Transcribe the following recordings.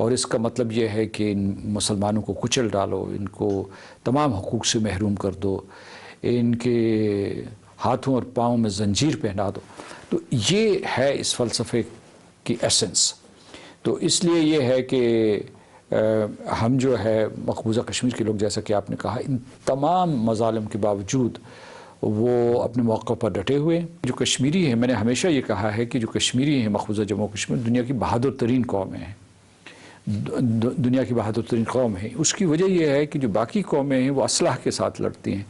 اور اس کا مطلب یہ ہے کہ ان مسلمانوں کو کچل ڈالو، ان کو تمام حقوق سے محروم کر دو، ان کے ہاتھوں اور پاؤں میں زنجیر پہنا دو. تو یہ ہے اس فلسفے کی ایسنس. تو اس لیے یہ ہے کہ ہم جو ہے مقبوضہ کشمیر کے لوگ، جیسا کہ آپ نے کہا، ان تمام مظالم کے باوجود وہ اپنے موقع پر ڈٹے ہوئے ہیں. جو کشمیری ہیں، میں نے ہمیشہ یہ کہا ہے کہ جو کشمیری ہیں مقبوضہ جموں کشمیر دنیا کی بہادر ترین قوم ہیں، دنیا کی بہادر ترین قوم ہے. اس کی وجہ یہ ہے کہ جو باقی قومیں ہیں وہ اسلحہ کے ساتھ لڑتی ہیں،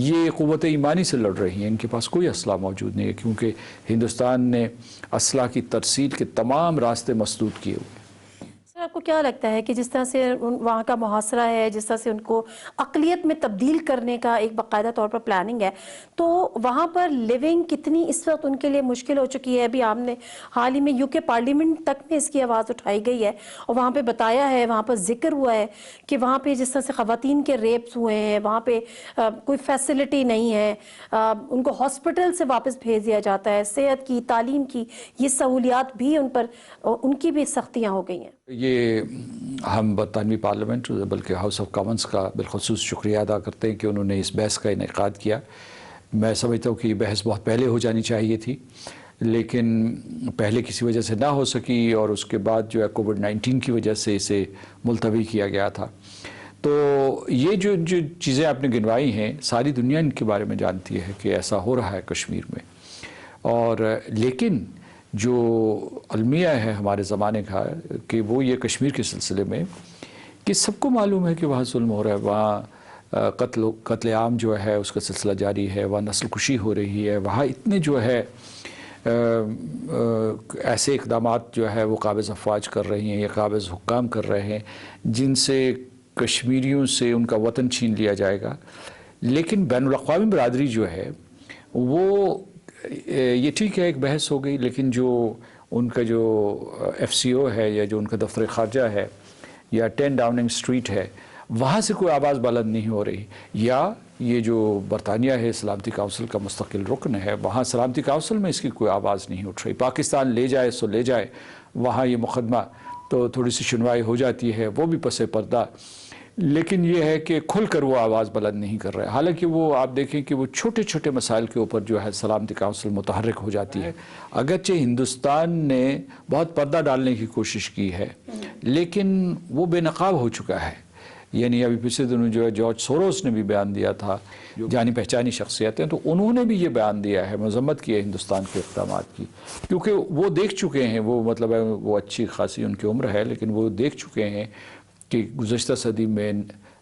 یہ قوت ایمانی سے لڑ رہی ہیں. ان کے پاس کوئی اسلحہ موجود نہیں ہے، کیونکہ ہندوستان نے اسلحہ کی ترسیل کے تمام راستے مسدود کیے ہوئے. سر، آپ کو کیا لگتا ہے کہ جس طرح سے وہاں کا محاصرہ ہے، جس طرح سے ان کو اقلیت میں تبدیل کرنے کا ایک باقاعدہ طور پر پلاننگ ہے، تو وہاں پر لیونگ کتنی اس وقت ان کے لیے مشکل ہو چکی ہے؟ ابھی آپ نے حال ہی میں یو کے پارلیمنٹ تک میں اس کی آواز اٹھائی گئی ہے، اور وہاں پہ بتایا ہے، وہاں پر ذکر ہوا ہے کہ وہاں پہ جس طرح سے خواتین کے ریپس ہوئے ہیں، وہاں پہ کوئی فیسلٹی نہیں ہے، ان کو ہاسپٹل سے واپس بھیج دیا جاتا ہے، صحت کی، تعلیم کی یہ سہولیات بھی ان پر، ان کی بھی سختیاں ہو گئی ہیں. یہ ہم برطانوی پارلیمنٹ بلکہ ہاؤس آف کامنز کا بالخصوص شکریہ ادا کرتے ہیں کہ انہوں نے اس بحث کا انعقاد کیا. میں سمجھتا ہوں کہ یہ بحث بہت پہلے ہو جانی چاہیے تھی، لیکن پہلے کسی وجہ سے نہ ہو سکی، اور اس کے بعد جو ہے کووڈ-19 کی وجہ سے اسے ملتوی کیا گیا تھا. تو یہ جو چیزیں آپ نے گنوائی ہیں، ساری دنیا ان کے بارے میں جانتی ہے کہ ایسا ہو رہا ہے کشمیر میں. اور لیکن جو المیہ ہے ہمارے زمانے کا کہ وہ یہ کشمیر کے سلسلے میں کہ سب کو معلوم ہے کہ وہاں ظلم ہو رہا ہے، وہاں قتل عام جو ہے اس کا سلسلہ جاری ہے، وہاں نسل کشی ہو رہی ہے، وہاں اتنے جو ہے ایسے اقدامات جو ہے وہ قابض افواج کر رہی ہیں یا قابض حکام کر رہے ہیں جن سے کشمیریوں سے ان کا وطن چھین لیا جائے گا. لیکن بین الاقوامی برادری جو ہے وہ یہ ٹھیک ہے ایک بحث ہو گئی، لیکن جو ان کا جو ایف سی او ہے یا جو ان کا دفتر خارجہ ہے یا 10 ڈاؤننگ اسٹریٹ ہے، وہاں سے کوئی آواز بلند نہیں ہو رہی. یا یہ جو برطانیہ ہے سلامتی کونسل کا مستقل رکن ہے، وہاں سلامتی کونسل میں اس کی کوئی آواز نہیں اٹھ رہی. پاکستان لے جائے سو لے جائے، وہاں یہ مقدمہ تو تھوڑی سی سنوائی ہو جاتی ہے، وہ بھی پس پردہ، لیکن یہ ہے کہ کھل کر وہ آواز بلند نہیں کر رہے. حالانکہ وہ آپ دیکھیں کہ وہ چھوٹے چھوٹے مسائل کے اوپر جو ہے سلامتی کونسل متحرک ہو جاتی ہے. اگرچہ ہندوستان نے بہت پردہ ڈالنے کی کوشش کی ہے، لیکن وہ بے نقاب ہو چکا ہے. یعنی ابھی پچھلے دنوں جو ہے جارج سوروس نے بھی بیان دیا تھا، جو جانی پہچانی شخصیت ہیں، تو انہوں نے بھی یہ بیان دیا ہے، مذمت کی ہے ہندوستان کے اقدامات کی، کیونکہ وہ دیکھ چکے ہیں، وہ مطلب ہے وہ اچھی خاصی ان کی عمر ہے، لیکن وہ دیکھ چکے ہیں کہ گزشتہ صدی میں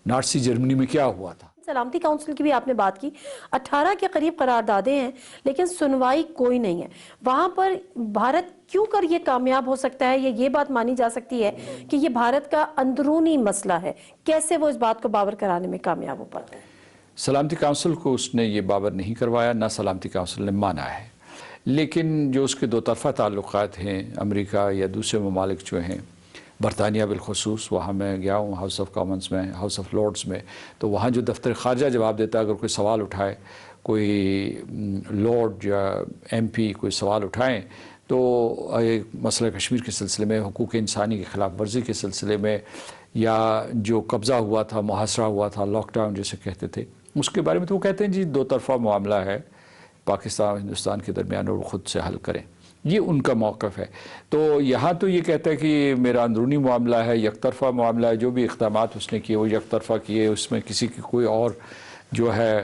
نازی جرمنی میں کیا ہوا تھا. سلامتی کونسل کی بھی آپ نے بات کی، 18 کے قریب قراردادیں ہیں، لیکن سنوائی کوئی نہیں ہے. وہاں پر بھارت کیوں کر یہ کامیاب ہو سکتا ہے؟ یہ بات مانی جا سکتی ہے کہ یہ بھارت کا اندرونی مسئلہ ہے. کیسے وہ اس بات کو باور کرانے میں کامیاب ہو پاتا ہے؟ سلامتی کونسل کو اس نے یہ باور نہیں کروایا، نہ سلامتی کونسل نے مانا ہے. لیکن جو اس کے دو طرفہ تعلقات ہیں، امریکہ یا دوسرے ممالک جو ہیں، برطانیہ بالخصوص، وہاں میں گیا ہوں ہاؤس آف کامنز میں، ہاؤس آف لارڈز میں، تو وہاں جو دفتر خارجہ جواب دیتا ہے، اگر کوئی سوال اٹھائے، کوئی لارڈ یا ایم پی کوئی سوال اٹھائیں، تو مسئلہ کشمیر کے سلسلے میں، حقوق انسانی کی خلاف ورزی کے سلسلے میں، یا جو قبضہ ہوا تھا، محاصرہ ہوا تھا، لاک ڈاؤن جسے کہتے تھے، اس کے بارے میں تو وہ کہتے ہیں جی دو طرفہ معاملہ ہے پاکستان اور ہندوستان کے درمیان، اور وہ خود سے حل کریں. یہ ان کا موقف ہے. تو یہاں تو یہ کہتا ہے کہ یہ میرا اندرونی معاملہ ہے، یک طرفہ معاملہ ہے، جو بھی اقدامات اس نے کیے وہ یک طرفہ کیے، اس میں کسی کی کوئی اور جو ہے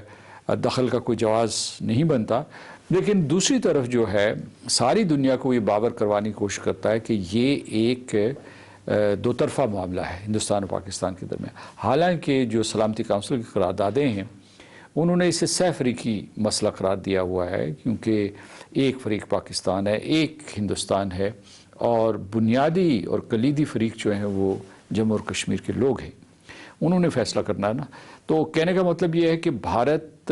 دخل کا کوئی جواز نہیں بنتا. لیکن دوسری طرف جو ہے ساری دنیا کو یہ باور کروانے کی کوشش کرتا ہے کہ یہ ایک دو طرفہ معاملہ ہے ہندوستان اور پاکستان کے درمیان. حالانکہ جو سلامتی کونسل کی قراردادیں ہیں انہوں نے اسے سہ فریقی مسئلہ قرار دیا ہوا ہے، کیونکہ ایک فریق پاکستان ہے، ایک ہندوستان ہے، اور بنیادی اور کلیدی فریق جو ہیں وہ جموں اور کشمیر کے لوگ ہیں. انہوں نے فیصلہ کرنا ہے نا. تو کہنے کا مطلب یہ ہے کہ بھارت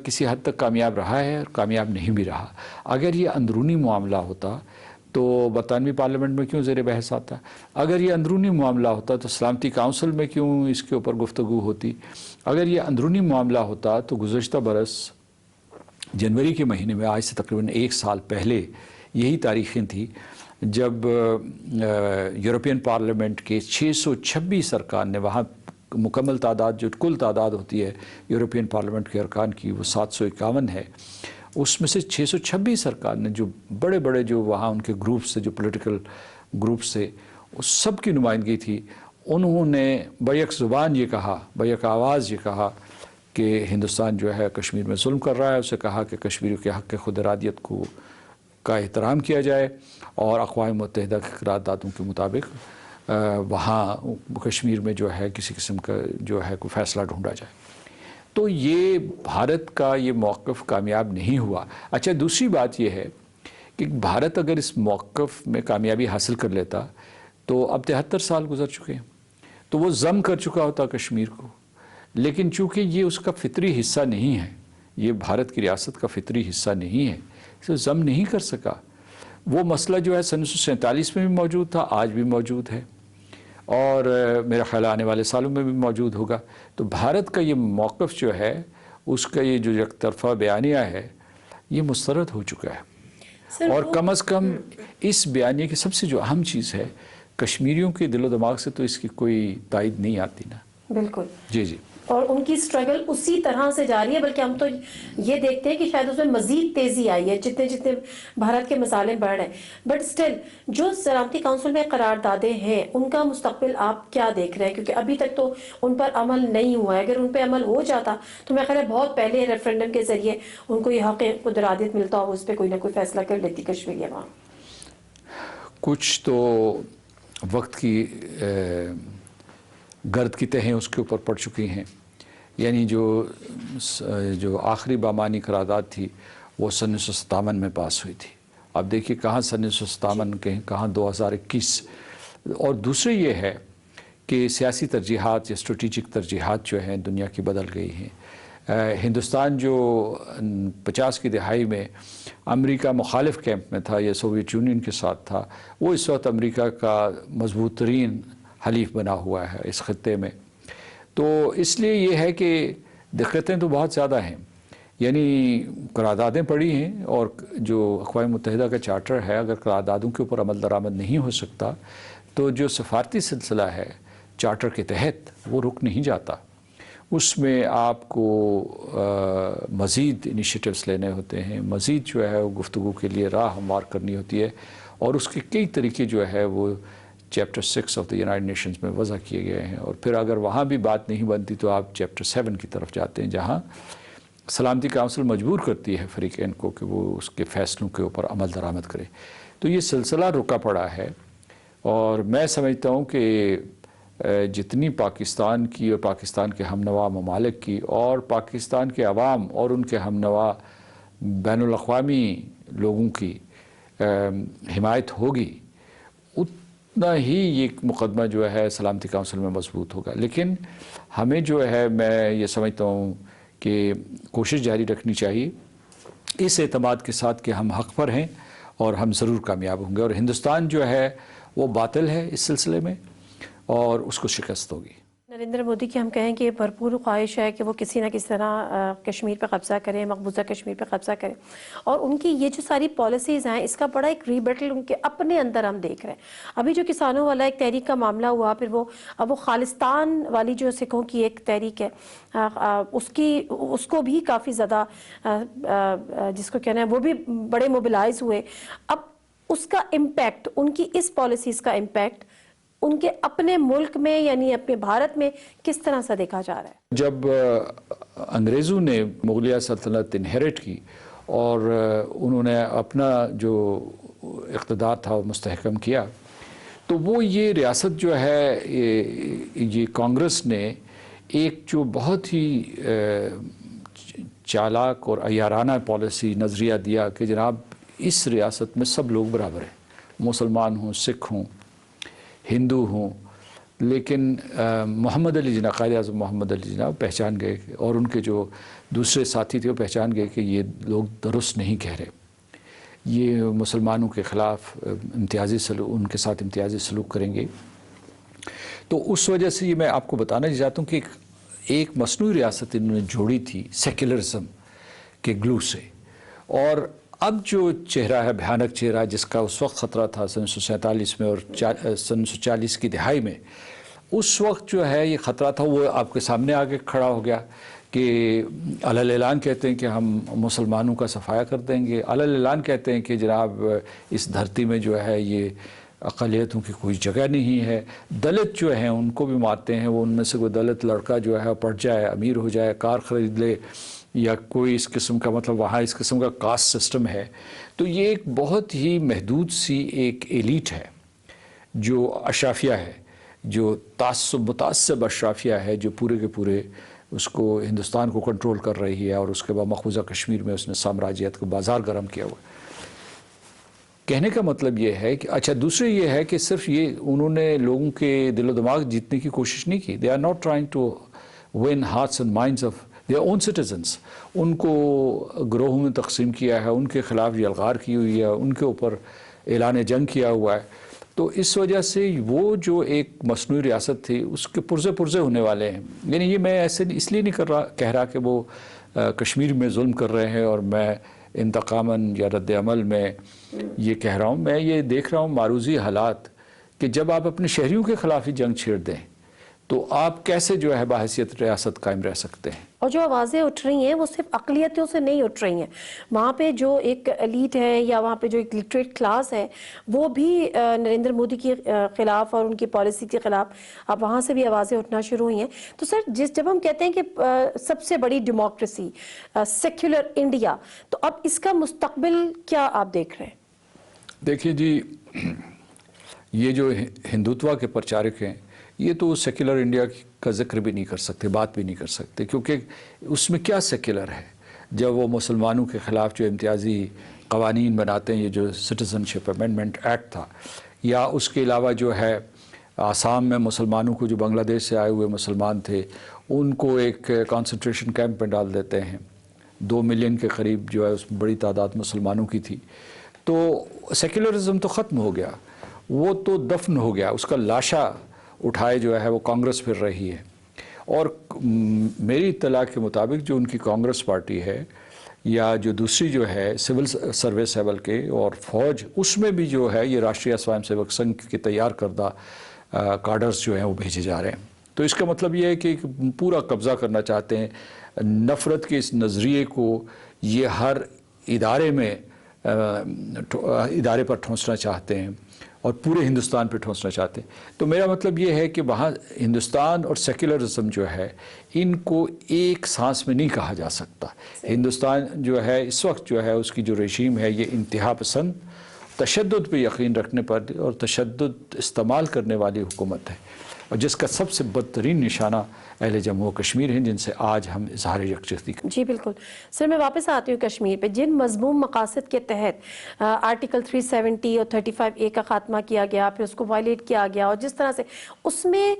کسی حد تک کامیاب رہا ہے اور کامیاب نہیں بھی رہا. اگر یہ اندرونی معاملہ ہوتا تو برطانوی پارلیمنٹ میں کیوں زیر بحث آتا؟ اگر یہ اندرونی معاملہ ہوتا تو سلامتی کونسل میں کیوں اس کے اوپر گفتگو ہوتی؟ اگر یہ اندرونی معاملہ ہوتا تو گزشتہ برس جنوری کے مہینے میں، آج سے تقریباً 1 سال پہلے یہی تاریخیں تھیں جب یورپین پارلیمنٹ کے 626 ارکان نے، وہاں مکمل تعداد جو کل تعداد ہوتی ہے یورپین پارلیمنٹ کے ارکان کی وہ 751 ہے، اس میں سے 626 ارکان نے، جو بڑے بڑے جو وہاں ان کے گروپس سے، جو پولیٹیکل گروپس سے، اس سب کی نمائندگی تھی، انہوں نے بیک زبان یہ کہا، بیک آواز یہ کہا کہ ہندوستان جو ہے کشمیر میں ظلم کر رہا ہے. اسے کہا کہ کشمیریوں کے حق خود ارادیت کا احترام کیا جائے اور اقوام متحدہ کے قراردادوں کے مطابق وہاں کشمیر میں جو ہے کسی قسم کا جو ہے کوئی فیصلہ ڈھونڈا جائے. تو یہ بھارت کا یہ موقف کامیاب نہیں ہوا. اچھا، دوسری بات یہ ہے کہ بھارت اگر اس موقف میں کامیابی حاصل کر لیتا تو اب 73 سال گزر چکے ہیں، تو وہ ضم کر چکا ہوتا کشمیر کو. لیکن چونکہ یہ اس کا فطری حصہ نہیں ہے، یہ بھارت کی ریاست کا فطری حصہ نہیں ہے، اسے ضم نہیں کر سکا. وہ مسئلہ جو ہے 1947 میں بھی موجود تھا، آج بھی موجود ہے، اور میرا خیال آنے والے سالوں میں بھی موجود ہوگا. تو بھارت کا یہ موقف جو ہے، اس کا یہ جو یک طرفہ بیانیہ ہے، یہ مسترد ہو چکا ہے. اور کم از کم اس بیانیے کی سب سے جو اہم چیز ہے، کشمیریوں کے دل و دماغ سے تو اس کی کوئی تائید نہیں آتی نا. بالکل جی جی. اور ان کی سٹرگل اسی طرح سے جاری ہے، بلکہ ہم تو یہ دیکھتے ہیں کہ شاید اس میں مزید تیزی آئی ہے جتنے جتنے بھارت کے مسائل بڑھ رہے ہیں. بٹ سٹل جو سلامتی کونسل میں قراردادیں ہیں، ان کا مستقبل آپ کیا دیکھ رہے ہیں؟ کیونکہ ابھی تک تو ان پر عمل نہیں ہوا ہے. اگر ان پہ عمل ہو جاتا تو میں خیال ہے بہت پہلے ریفرینڈم کے ذریعے ان کو یہ حق خود ارادیت ملتا ہو، اس پہ کوئی نہ کوئی فیصلہ کر لیتی کشمیر. وہاں کچھ تو وقت کی گرد کی تہیں اس کے اوپر پڑ چکی ہیں. یعنی جو آخری بامانی قرارداد تھی وہ 1957 میں پاس ہوئی تھی. اب دیکھیے کہاں 1957 کہاں 2021. اور دوسرے یہ ہے کہ سیاسی ترجیحات یا اسٹریٹجک ترجیحات جو ہیں دنیا کی بدل گئی ہیں. ہندوستان جو 50 کی دہائی میں امریکہ مخالف کیمپ میں تھا یا سوویت یونین کے ساتھ تھا، وہ اس وقت امریکہ کا مضبوط ترین حلیف بنا ہوا ہے اس خطے میں. تو اس لیے یہ ہے کہ دقتیں تو بہت زیادہ ہیں. یعنی قراردادیں پڑی ہیں، اور جو اقوام متحدہ کا چارٹر ہے، اگر قراردادوں کے اوپر عمل درآمد نہیں ہو سکتا تو جو سفارتی سلسلہ ہے چارٹر کے تحت وہ رک نہیں جاتا. اس میں آپ کو مزید انیشیٹوز لینے ہوتے ہیں، مزید جو ہے وہ گفتگو کے لیے راہ ہموار کرنی ہوتی ہے، اور اس کے کئی طریقے جو ہے وہ chapter 6 of the United nations میں وضع کیے گئے ہیں. اور پھر اگر وہاں بھی بات نہیں بنتی تو آپ چیپٹر 7 کی طرف جاتے ہیں، جہاں سلامتی کونسل مجبور کرتی ہے فریقین کو کہ وہ اس کے فیصلوں کے اوپر عمل درآمد کرے. تو یہ سلسلہ رکا پڑا ہے، اور میں سمجھتا ہوں کہ جتنی پاکستان کی اور پاکستان کے ہم نوا ممالک کی اور پاکستان کے عوام اور ان کے ہم نوا بین الاقوامی لوگوں کی حمایت ہوگی، اتنا ہی یہ مقدمہ جو ہے سلامتی کونسل میں مضبوط ہوگا. لیکن ہمیں جو ہے، میں یہ سمجھتا ہوں کہ کوشش جاری رکھنی چاہیے اس اعتماد کے ساتھ کہ ہم حق پر ہیں اور ہم ضرور کامیاب ہوں گے، اور ہندوستان جو ہے وہ باطل ہے اس سلسلے میں اور اس کو شکست ہوگی. نریندر مودی کی ہم کہیں کہ بھرپور خواہش ہے کہ وہ کسی نہ کسی طرح کشمیر پہ قبضہ کریں، مقبوضہ کشمیر پہ قبضہ کریں، اور ان کی یہ جو ساری پالیسیز ہیں اس کا بڑا ایک ری بیٹل ان کے اپنے اندر ہم دیکھ رہے ہیں. ابھی جو کسانوں والا ایک تحریک کا معاملہ ہوا، پھر وہ خالصتان والی جو سکھوں کی ایک تحریک ہے، اس کو بھی کافی زیادہ جس کو کہنا ہے وہ بھی بڑے موبلائز ہوئے. اب اس کا امپیکٹ، ان کی اس پالیسیز کا امپیکٹ ان کے اپنے ملک میں یعنی اپنے بھارت میں کس طرح سے دیکھا جا رہا ہے؟ جب انگریزوں نے مغلیہ سلطنت انہیرٹ کی اور انہوں نے اپنا جو اقتدار تھا وہ مستحکم کیا، تو وہ یہ ریاست جو ہے، یہ کانگریس نے ایک جو بہت ہی چالاک اور عیارانہ پالیسی نظریہ دیا کہ جناب اس ریاست میں سب لوگ برابر ہیں، مسلمان ہوں، سکھ ہوں، ہندو ہوں. لیکن محمد علی جناح، قائد اعظم محمد علی جناح پہچان گئے، اور ان کے جو دوسرے ساتھی تھے وہ پہچان گئے کہ یہ لوگ درست نہیں کہہ رہے، یہ مسلمانوں کے خلاف ان کے ساتھ امتیازی سلوک کریں گے. تو اس وجہ سے یہ میں آپ کو بتانا چاہتا ہوں کہ ایک مصنوعی ریاست انہوں نے جوڑی تھی سیکولرزم کے گلو سے، اور اب جو چہرہ ہے بھیانک چہرہ جس کا اس وقت خطرہ تھا سن 1947 میں اور سن 1940 کی دہائی میں، اس وقت جو ہے یہ خطرہ تھا وہ آپ کے سامنے آگے کھڑا ہو گیا کہ علی اعلان کہتے ہیں کہ ہم مسلمانوں کا صفایا کر دیں گے، علی اعلان کہتے ہیں کہ جناب اس دھرتی میں جو ہے یہ اقلیتوں کی کوئی جگہ نہیں ہے، دلت جو ہیں ان کو بھی مارتے ہیں، وہ ان میں سے کوئی دلت لڑکا جو ہے پڑھ جائے، امیر ہو جائے، کار خرید لے یا کوئی اس قسم کا، مطلب وہاں اس قسم کا کاسٹ سسٹم ہے۔ تو یہ ایک بہت ہی محدود سی ایک ایلیٹ ہے جو اشرافیہ ہے، جو متعصب اشرافیہ ہے، جو پورے کے پورے اس کو ہندوستان کو کنٹرول کر رہی ہے، اور اس کے بعد مقبوضہ کشمیر میں اس نے سامراجیت کو بازار گرم کیا ہوا ہے۔ کہنے کا مطلب یہ ہے کہ اچھا دوسرے یہ ہے کہ صرف یہ انہوں نے لوگوں کے دل و دماغ جیتنے کی کوشش نہیں کی۔ They are not trying to win hearts and minds of their own citizens. ان کو گروہوں میں تقسیم کیا ہے، ان کے خلاف یلغار کی ہوئی ہے، ان کے اوپر اعلان جنگ کیا ہوا ہے۔ تو اس وجہ سے وہ جو ایک مصنوعی ریاست تھی اس کے پرزے ہونے والے ہیں۔ یعنی یہ میں ایسے اس لیے نہیں کہہ رہا کہ وہ کشمیر میں ظلم کر رہے ہیں اور میں انتقاماً یا رد عمل میں یہ کہہ رہا ہوں، میں یہ دیکھ رہا ہوں معروضی حالات کہ جب آپ اپنے شہریوں کے خلاف ہی جنگ چھیڑ دیں تو آپ کیسے جو ہے بحیثیت ریاست قائم رہ سکتے ہیں۔ اور جو آوازیں اٹھ رہی ہیں وہ صرف اقلیتوں سے نہیں اٹھ رہی ہیں، وہاں پہ جو ایک ایلیٹ ہے یا وہاں پہ جو ایک لٹریٹ کلاس ہے وہ بھی نریندر مودی کے خلاف اور ان کی پالیسی کے خلاف اب وہاں سے بھی آوازیں اٹھنا شروع ہوئی ہیں۔ تو سر جب ہم کہتے ہیں کہ سب سے بڑی ڈیموکریسی سیکولر انڈیا، تو اب اس کا مستقبل کیا آپ دیکھ رہے ہیں؟ دیکھیے جی، یہ جو ہندوتوا کے پرچارک ہیں یہ تو سیکولر انڈیا کا ذکر بھی نہیں کر سکتے، بات بھی نہیں کر سکتے، کیونکہ اس میں کیا سیکولر ہے جب وہ مسلمانوں کے خلاف جو امتیازی قوانین بناتے ہیں، یہ جو سٹیزن شپ امینڈمنٹ ایکٹ تھا، یا اس کے علاوہ جو ہے آسام میں مسلمانوں کو جو بنگلہ دیش سے آئے ہوئے مسلمان تھے ان کو ایک کانسنٹریشن کیمپ میں ڈال دیتے ہیں، 2 ملین کے قریب جو ہے اس میں بڑی تعداد مسلمانوں کی تھی۔ تو سیکولرزم تو ختم ہو گیا، وہ تو دفن ہو گیا، اس کا لاشا اٹھائے جو ہے وہ کانگریس پھر رہی ہے۔ اور میری اطلاع کے مطابق جو ان کی کانگریس پارٹی ہے یا جو دوسری جو ہے سول سروس ہے بلکہ اور فوج، اس میں بھی جو ہے یہ راشٹریہ سوائم سیوک سنگھ کے تیار کردہ کارڈرز جو ہیں وہ بھیجے جا رہے ہیں۔ تو اس کا مطلب یہ ہے کہ پورا قبضہ کرنا چاہتے ہیں، نفرت کے اس نظریے کو یہ ہر ادارے پر ٹھونسنا چاہتے ہیں اور پورے ہندوستان پہ ٹھونسنا چاہتے ہیں۔ تو میرا مطلب یہ ہے کہ وہاں ہندوستان اور سیکولرزم جو ہے ان کو ایک سانس میں نہیں کہا جا سکتا۔ ہندوستان جو ہے اس وقت جو ہے اس کی جو رژیم ہے یہ انتہا پسند، تشدد پہ یقین رکھنے پر اور تشدد استعمال کرنے والی حکومت ہے، اور جس کا سب سے بدترین نشانہ اہل جموں و کشمیر ہیں، جن سے آج ہم اظہار یکجہتی کرتے ہیں۔ جی بالکل سر، میں واپس آتی ہوں کشمیر پہ۔ جن مضموم مقاصد کے تحت آرٹیکل 370 اور 35A کا خاتمہ کیا گیا، پھر اس کو وائلیٹ کیا گیا، اور جس طرح سے اس میں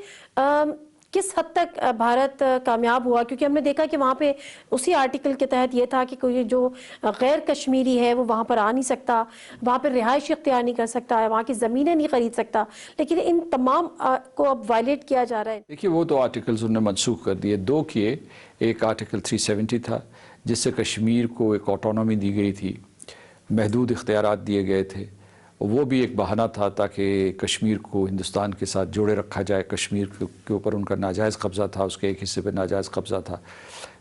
کس حد تک بھارت کامیاب ہوا؟ کیونکہ ہم نے دیکھا کہ وہاں پہ اسی آرٹیکل کے تحت یہ تھا کہ کوئی جو غیر کشمیری ہے وہ وہاں پر آ نہیں سکتا، وہاں پر رہائش اختیار نہیں کر سکتا ہے، وہاں کی زمینیں نہیں خرید سکتا، لیکن ان تمام کو اب وائلیٹ کیا جا رہا ہے۔ دیکھیے وہ تو آرٹیکلز انہوں نے منسوخ کر دیے، 2 کیے۔ ایک آرٹیکل 370 تھا جس سے کشمیر کو ایک آٹونومی دی گئی تھی، محدود اختیارات دیے گئے تھے، وہ بھی ایک بہانہ تھا تاکہ کشمیر کو ہندوستان کے ساتھ جوڑے رکھا جائے۔ کشمیر کے اوپر ان کا ناجائز قبضہ تھا، اس کے ایک حصے پہ ناجائز قبضہ تھا،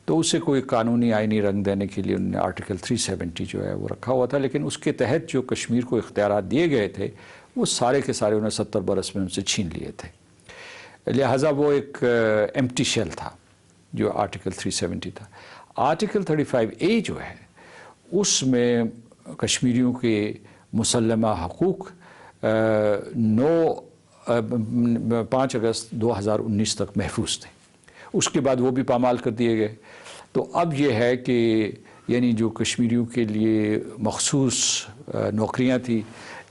تو اسے کوئی قانونی آئینی رنگ دینے کے لیے انہوں نے آرٹیکل 370 جو ہے وہ رکھا ہوا تھا۔ لیکن اس کے تحت جو کشمیر کو اختیارات دیے گئے تھے وہ سارے کے سارے انہیں 70 برس میں ان سے چھین لیے تھے، لہٰذا وہ ایک ایمپٹی شیل تھا جو آرٹیکل 370 تھا۔ آرٹیکل 35A جو ہے اس میں کشمیریوں کے مسلمہ حقوق 5 اگست 2019 تک محفوظ تھے، اس کے بعد وہ بھی پامال کر دیے گئے۔ تو اب یہ ہے کہ یعنی جو کشمیریوں کے لیے مخصوص نوکریاں تھیں،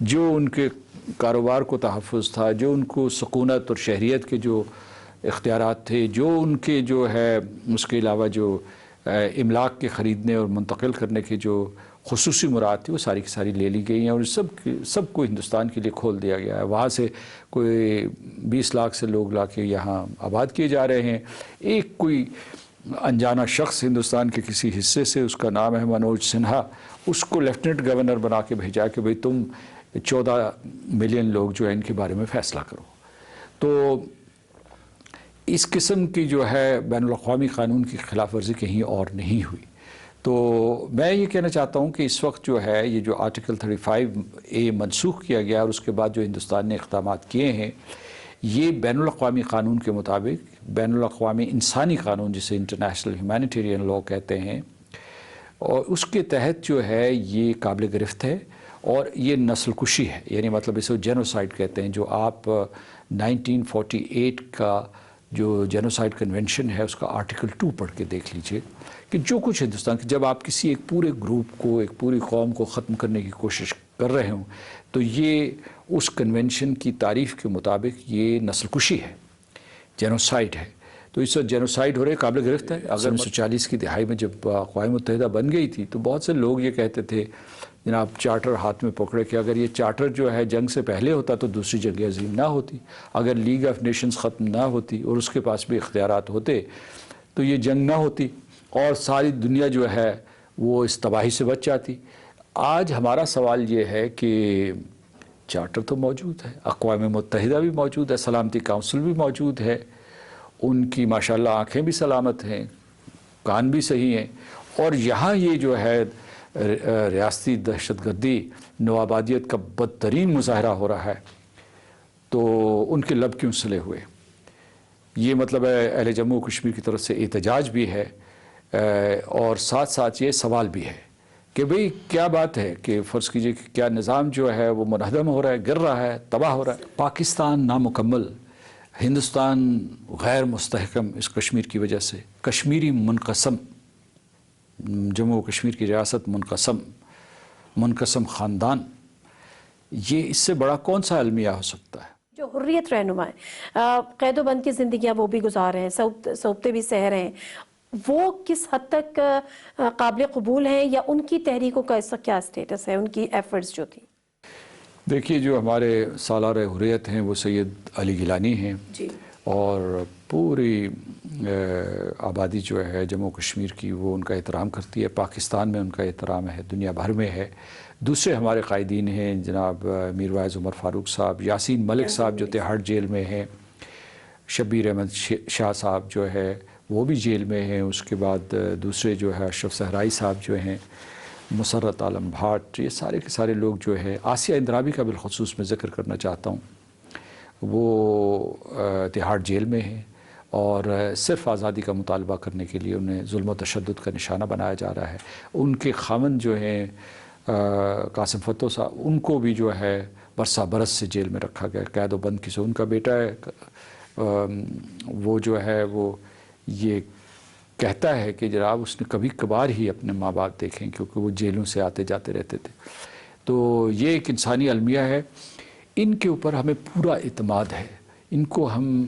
جو ان کے کاروبار کو تحفظ تھا، جو ان کو سکونت اور شہریت کے جو اختیارات تھے، جو ان کے جو ہے اس کے علاوہ جو املاک کے خریدنے اور منتقل کرنے کے جو خصوصی مراد تھی، وہ ساری کی ساری لے لی گئی ہیں، اور سب کو ہندوستان کے لیے کھول دیا گیا ہے۔ وہاں سے کوئی 20 لاکھ سے لوگ لا کے یہاں آباد کیے جا رہے ہیں۔ ایک کوئی انجانا شخص ہندوستان کے کسی حصے سے، اس کا نام ہے منوج سنہا، اس کو لیفٹیننٹ گورنر بنا کے بھیجا کہ بھئی تم 14 ملین لوگ جو ہیں ان کے بارے میں فیصلہ کرو۔ تو اس قسم کی جو ہے بین الاقوامی قانون کی خلاف ورزی کہیں اور نہیں ہوئی۔ تو میں یہ کہنا چاہتا ہوں کہ اس وقت جو ہے یہ جو آرٹیکل 35A منسوخ کیا گیا اور اس کے بعد جو ہندوستان نے اقدامات کیے ہیں، یہ بین الاقوامی قانون کے مطابق، بین الاقوامی انسانی قانون جسے انٹرنیشنل ہیومینیٹیرین لاء کہتے ہیں، اور اس کے تحت جو ہے یہ قابل گرفت ہے اور یہ نسل کشی ہے، یعنی مطلب اسے جینوسائیڈ کہتے ہیں۔ جو آپ 1948 کا جو جینوسائیڈ کنونشن ہے اس کا آرٹیکل 2 پڑھ کے دیکھ لیجئے کہ جو کچھ ہندوستان کے، جب آپ کسی ایک پورے گروپ کو، ایک پوری قوم کو ختم کرنے کی کوشش کر رہے ہوں تو یہ اس کنونشن کی تعریف کے مطابق یہ نسل کشی ہے، جینوسائیڈ ہے۔ تو اس وقت جینوسائیڈ ہو رہے قابل گرفت ہے۔ اگر 1940 کی دہائی میں جب اقوام متحدہ بن گئی تھی تو بہت سے لوگ یہ کہتے تھے، جناب چارٹر ہاتھ میں پکڑے، کہ اگر یہ چارٹر جو ہے جنگ سے پہلے ہوتا تو دوسری جنگ عظیم نہ ہوتی، اگر لیگ آف نیشنز ختم نہ ہوتی اور اس کے پاس بھی اختیارات ہوتے تو یہ جنگ نہ ہوتی اور ساری دنیا جو ہے وہ اس تباہی سے بچ جاتی۔ آج ہمارا سوال یہ ہے کہ چارٹر تو موجود ہے، اقوام متحدہ بھی موجود ہے، سلامتی کونسل بھی موجود ہے، ان کی ماشاءاللہ آنکھیں بھی سلامت ہیں، کان بھی صحیح ہیں، اور یہاں یہ جو ہے ریاستی دہشت گردی، نوآبادیت کا بدترین مظاہرہ ہو رہا ہے، تو ان کے لب کیوں سلے ہوئے؟ یہ مطلب ہے اہل جموں و کشمیر کی طرف سے احتجاج بھی ہے اور ساتھ ساتھ یہ سوال بھی ہے کہ بھئی کیا بات ہے کہ فرض کیجئے کہ کیا نظام جو ہے وہ منہدم ہو رہا ہے، گر رہا ہے، تباہ ہو رہا ہے؟ پاکستان نامکمل، ہندوستان غیر مستحکم اس کشمیر کی وجہ سے، کشمیری منقسم، جموں و کشمیر کی ریاست منقسم خاندان، یہ اس سے بڑا کون سا المیہ ہو سکتا ہے؟ جو حریت رہنما ہے، قید و بند کی زندگیاں وہ بھی گزار رہے ہیں، صوبتے بھی سہ رہے ہیں، وہ کس حد تک قابل قبول ہیں یا ان کی تحریکوں کا اس کا کیا سٹیٹس ہے، ان کی ایفرٹس جو تھی؟ دیکھیے، جو ہمارے سالار حریت ہیں وہ سید علی گیلانی ہیں جی، اور پوری آبادی جو ہے جموں کشمیر کی وہ ان کا احترام کرتی ہے، پاکستان میں ان کا احترام ہے، دنیا بھر میں ہے۔ دوسرے ہمارے قائدین ہیں، جناب میر وائز عمر فاروق صاحب، یاسین ملک صاحب جو تہاڑ جیل میں ہیں، شبیر احمد شاہ صاحب جو ہے وہ بھی جیل میں ہیں، اس کے بعد دوسرے جو ہے اشرف صحرائی صاحب جو ہیں، مسرت عالم بھاٹ، یہ سارے کے سارے لوگ جو ہے، آسیہ اندرابی کا بالخصوص میں ذکر کرنا چاہتا ہوں، وہ تہاڑ جیل میں ہیں اور صرف آزادی کا مطالبہ کرنے کے لیے انہیں ظلم و تشدد کا نشانہ بنایا جا رہا ہے۔ ان کے خاوند جو ہیں قاسم فتو صاحب، ان کو بھی جو ہے برسا برس سے جیل میں رکھا گیا، قید و بند کی سے ان کا بیٹا ہے، وہ جو ہے وہ یہ کہتا ہے کہ جناب اس نے کبھی کبھار ہی اپنے ماں باپ دیکھیں کیونکہ وہ جیلوں سے آتے جاتے رہتے تھے۔ تو یہ ایک انسانی المیہ ہے، ان کے اوپر ہمیں پورا اعتماد ہے، ان کو ہم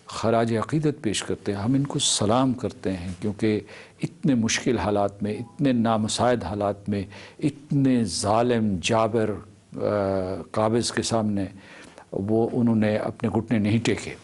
خراج عقیدت پیش کرتے ہیں، ہم ان کو سلام کرتے ہیں، کیونکہ اتنے مشکل حالات میں، اتنے نامساعد حالات میں، اتنے ظالم جابر قابض کے سامنے وہ انہوں نے اپنے گھٹنے نہیں ٹیکے۔